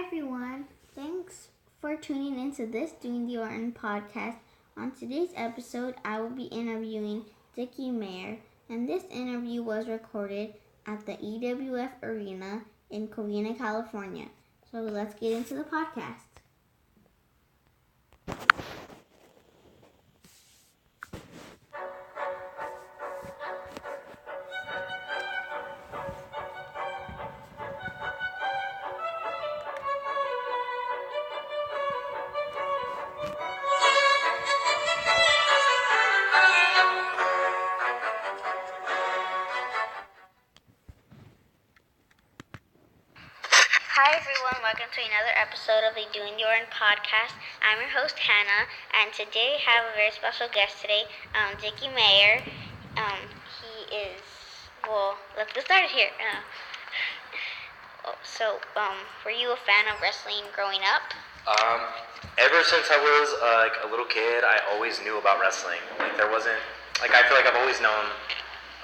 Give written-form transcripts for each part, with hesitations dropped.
everyone. Thanks for tuning into this Doing the Orton podcast. On today's episode, I will be interviewing Dicky Mayer, and this interview was recorded at the EWF Arena in Covina, California. So let's get into the podcast. Hi everyone, welcome to another episode of the Doing the Orton podcast. I'm your host Hannah, and today I have a very special guest today, Dicky Mayer. Let's get started here. Were you a fan of wrestling growing up? Ever since I was a little kid, I always knew about wrestling. I feel like I've always known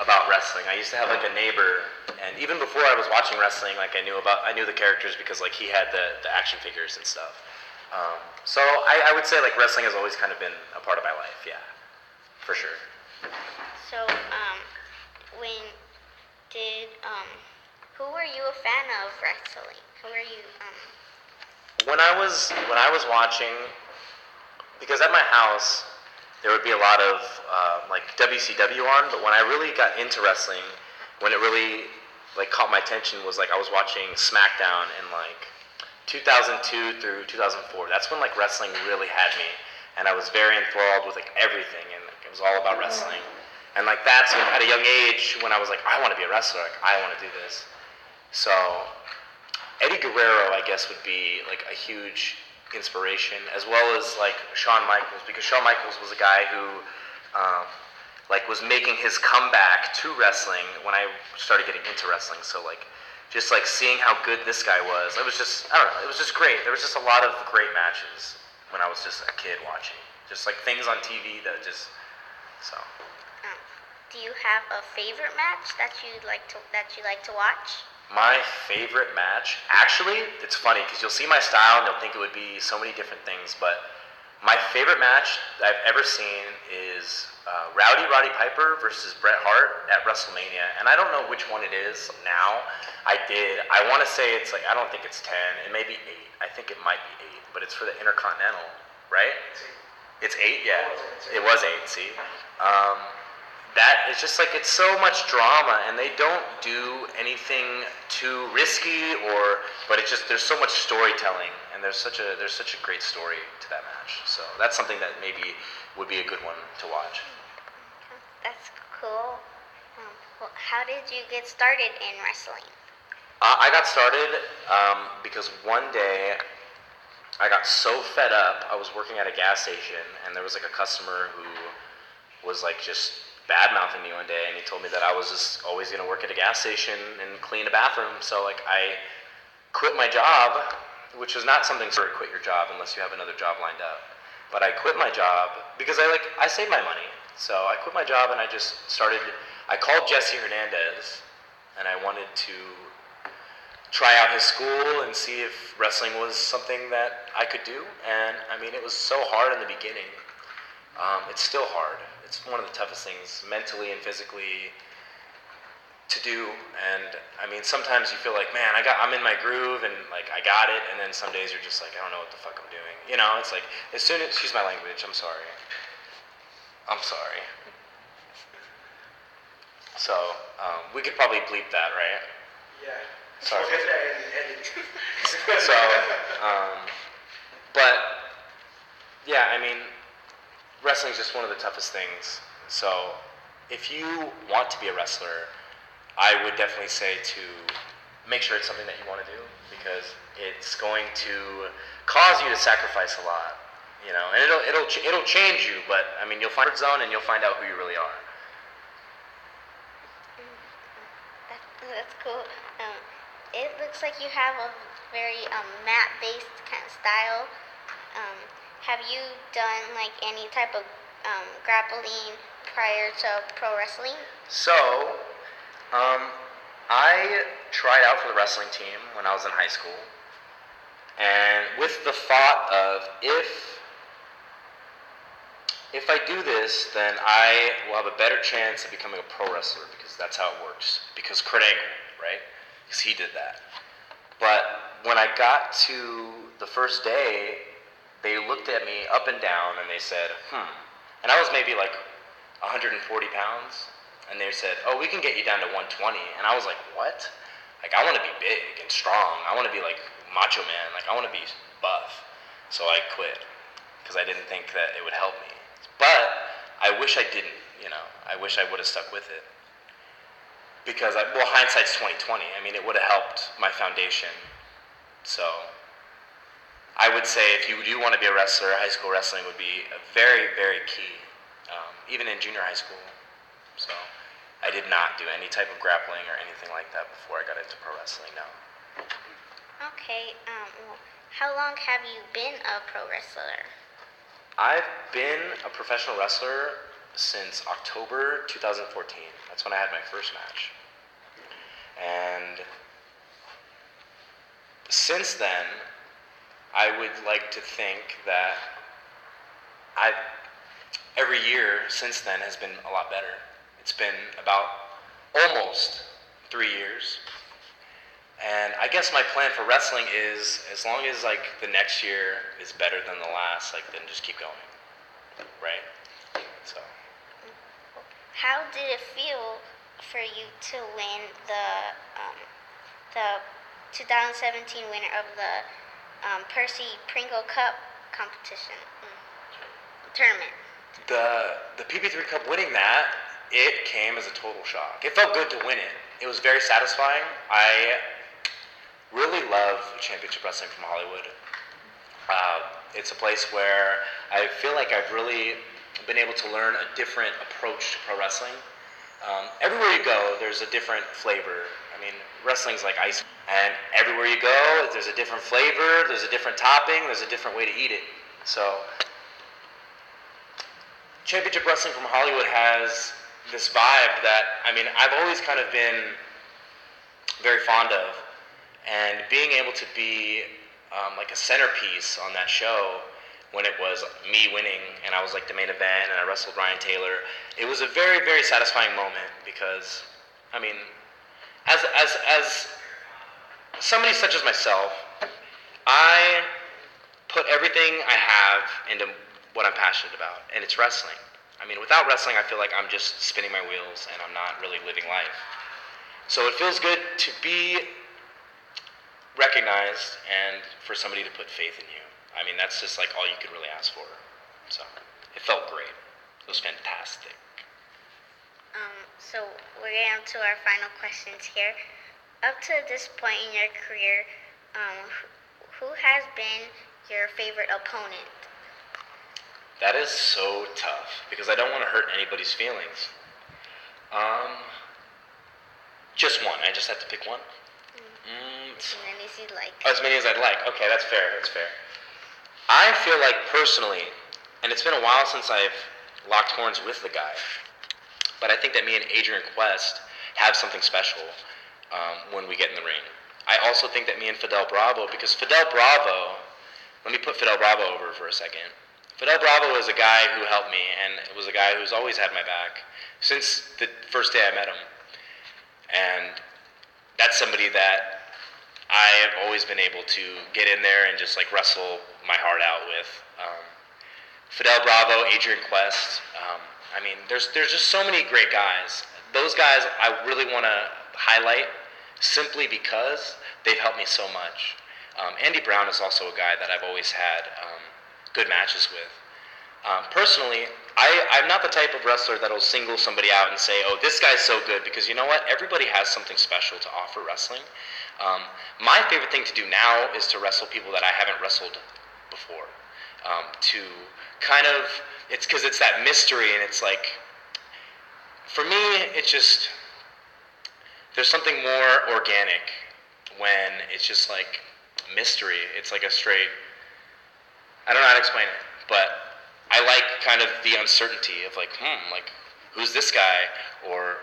about wrestling. I used to have a neighbor, and even before I was watching wrestling, I knew the characters because he had the action figures and stuff. So I would say wrestling has always kind of been a part of my life, yeah, for sure. So who were you a fan of wrestling? Who were you? When I was watching, because at my house there would be a lot of WCW on, but when I really got into wrestling, when it really caught my attention was I was watching SmackDown in 2002 through 2004. That's when wrestling really had me, and I was very enthralled with everything, and it was all about wrestling. And that's at a young age when I was I want to be a wrestler. I want to do this. So Eddie Guerrero, I guess, would be a huge inspiration, as well as Shawn Michaels, because Shawn Michaels was a guy who was making his comeback to wrestling when I started getting into wrestling. So just seeing how good this guy was, it was just great. There was just a lot of great matches when I was just a kid watching, just things on TV that just so. Do you have a favorite match that you like to watch? My favorite match, actually, it's funny because you'll see my style and you'll think it would be so many different things, but my favorite match that I've ever seen is Roddy Piper versus Bret Hart at WrestleMania, and I don't know which one it is now. I want to say it's I don't think it's 10, it may be 8. I think it might be 8, but it's for the Intercontinental, right? It's 8, yeah. It was 8, see? That is just it's so much drama, and they don't do anything too risky, but it's just there's so much storytelling, and there's such a great story to that match. So that's something that maybe would be a good one to watch. That's cool. How did you get started in wrestling? I got started because one day I got so fed up. I was working at a gas station, and there was a customer who was just bad-mouthing me one day, and he told me that I was just always going to work at a gas station and clean a bathroom. So I quit my job, which was not something to quit your job unless you have another job lined up. But I quit my job because I saved my money. So I quit my job, and I called Jesse Hernandez, and I wanted to try out his school and see if wrestling was something that I could do. And I mean, it was so hard in the beginning. It's still hard. It's one of the toughest things mentally and physically to do. And I mean, sometimes you feel man, I'm in my groove and I got it. And then some days you're just I don't know what the fuck I'm doing. You know, it's as soon as, excuse my language, I'm sorry. So, we could probably bleep that, right? Yeah. Sorry. We'll get that in. So, but yeah, I mean, wrestling is just one of the toughest things. So if you want to be a wrestler, I would definitely say to make sure it's something that you want to do, because it's going to cause you to sacrifice a lot, you know, and it'll change you, but I mean, you'll find your zone and you'll find out who you really are. That's cool. It looks like you have a very mat-based kind of style. Have you done any type of grappling prior to pro wrestling? So, I tried out for the wrestling team when I was in high school, And with the thought of if I do this, then I will have a better chance of becoming a pro wrestler because that's how it works. Because Kurt Angle, right? Because he did that. But when I got to the first day, they looked at me up and down and they said, And I was maybe like 140 pounds. And they said, oh, we can get you down to 120. And I was like, what? Like, I want to be big and strong. I want to be like Macho Man. Like, I want to be buff. So I quit because I didn't think that it would help me. But I wish I didn't, I wish I would have stuck with it. Because, hindsight's 20/20. I mean, it would have helped my foundation. So I would say if you do want to be a wrestler, high school wrestling would be a very, very key, even in junior high school. So I did not do any type of grappling or anything like that before I got into pro wrestling, no. Okay, how long have you been a pro wrestler? I've been a professional wrestler since October 2014. That's when I had my first match. And since then, I would like to think that every year since then has been a lot better. It's been about almost 3 years. And I guess my plan for wrestling is, as long as like the next year is better than the last, like then just keep going, right? So. How did it feel for you to win the 2017 winner of the Percy Pringle Cup competition tournament? The PP3 Cup, winning that, it came as a total shock. It felt good to win it. It was very satisfying. I really love Championship Wrestling from Hollywood. It's a place where I feel like I've really been able to learn a different approach to pro wrestling. Everywhere you go, there's a different flavor. I mean, wrestling's like ice. And everywhere you go, there's a different flavor, there's a different topping, there's a different way to eat it. So, Championship Wrestling from Hollywood has this vibe that, I mean, I've always kind of been very fond of. And being able to be like a centerpiece on that show when it was me winning and I was like the main event and I wrestled Ryan Taylor, it was a very, very satisfying moment because, I mean, as somebody such as myself, I put everything I have into what I'm passionate about, and it's wrestling. I mean, without wrestling, I feel like I'm just spinning my wheels and I'm not really living life. So it feels good to be recognized and for somebody to put faith in you. I mean, that's just like all you could really ask for. So it felt great. It was fantastic. So we're getting to our final questions here. Up to this point in your career, who has been your favorite opponent? That is so tough because I don't want to hurt anybody's feelings. Just one. I just have to pick one. As many as you'd like. As many as I'd like. Okay, that's fair. That's fair. I feel like personally, and it's been a while since I've locked horns with the guy, but I think that me and Adrian Quest have something special when we get in the ring. I also think that me and Fidel Bravo, because Fidel Bravo, let me put Fidel Bravo over for a second. Fidel Bravo is a guy who helped me, and it was a guy who's always had my back since the first day I met him. And that's somebody that I have always been able to get in there and just like wrestle my heart out with. Fidel Bravo, Adrian Quest. I mean, there's just so many great guys. Those guys I really want to highlight simply because they've helped me so much. Andy Brown is also a guy that I've always had good matches with. Personally, I'm not the type of wrestler that'll single somebody out and say, oh, this guy's so good, because you know what? Everybody has something special to offer wrestling. My favorite thing to do now is to wrestle people that I haven't wrestled before. To kind of, it's because it's that mystery, and it's like, for me, it's just, there's something more organic when it's just like mystery. It's like a straight, I don't know how to explain it, but I like kind of the uncertainty of like, like, who's this guy? Or,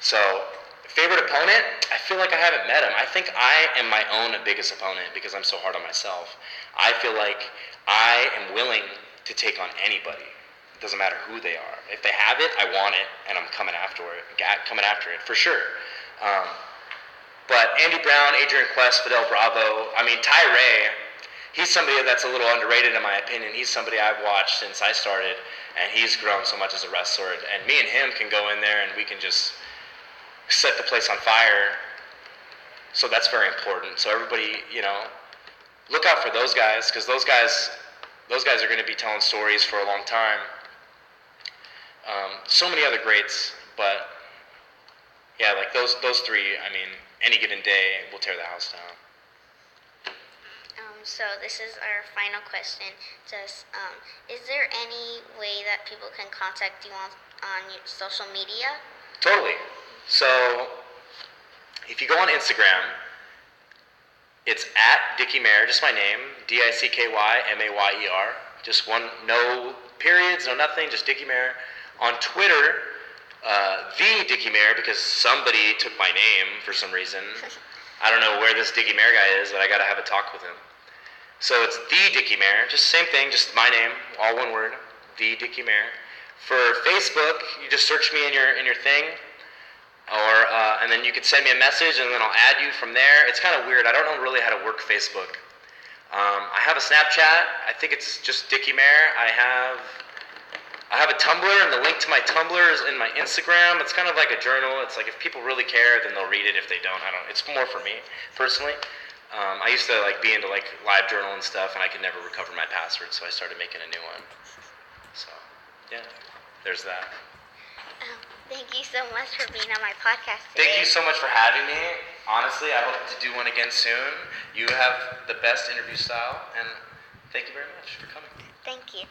so Favorite opponent? I feel like I haven't met him. I think I am my own biggest opponent because I'm so hard on myself. I feel like I am willing to take on anybody. It doesn't matter who they are. If they have it, I want it, and I'm coming after it for sure. But Andy Brown, Adrian Quest, Fidel Bravo, I mean, Ty Ray, he's somebody that's a little underrated in my opinion. He's somebody I've watched since I started, and he's grown so much as a wrestler. And me and him can go in there and we can just set the place on fire. So that's very important. So everybody, look out for those guys, because those guys are going to be telling stories for a long time. So many other greats, but yeah, like those three. I mean, any given day, we'll tear the house down. So this is our final question. Just, is there any way that people can contact you on your social media? Totally. So, if you go on Instagram, it's at Dicky Mayer, just my name, DickYMayer. Just one, no periods, no nothing, just Dicky Mayer. On Twitter, the Dicky Mayer, because somebody took my name for some reason. I don't know where this Dicky Mayer guy is, but I gotta have a talk with him. So it's the Dicky Mayer, just same thing, just my name, all one word, the Dicky Mayer. For Facebook, you just search me in your thing, and then you can send me a message, and then I'll add you from there. It's kind of weird. I don't know really how to work Facebook. I have a Snapchat. I think it's just Dicky Mayer. I have a Tumblr, and the link to my Tumblr is in my Instagram. It's kind of like a journal. It's like if people really care, then they'll read it. If they don't, I don't. It's more for me personally. I used to be into live journal and stuff, and I could never recover my password, so I started making a new one. So, yeah, there's that. Thank you so much for being on my podcast today. Thank you so much for having me. Honestly, I hope to do one again soon. You have the best interview style, and thank you very much for coming. Thank you.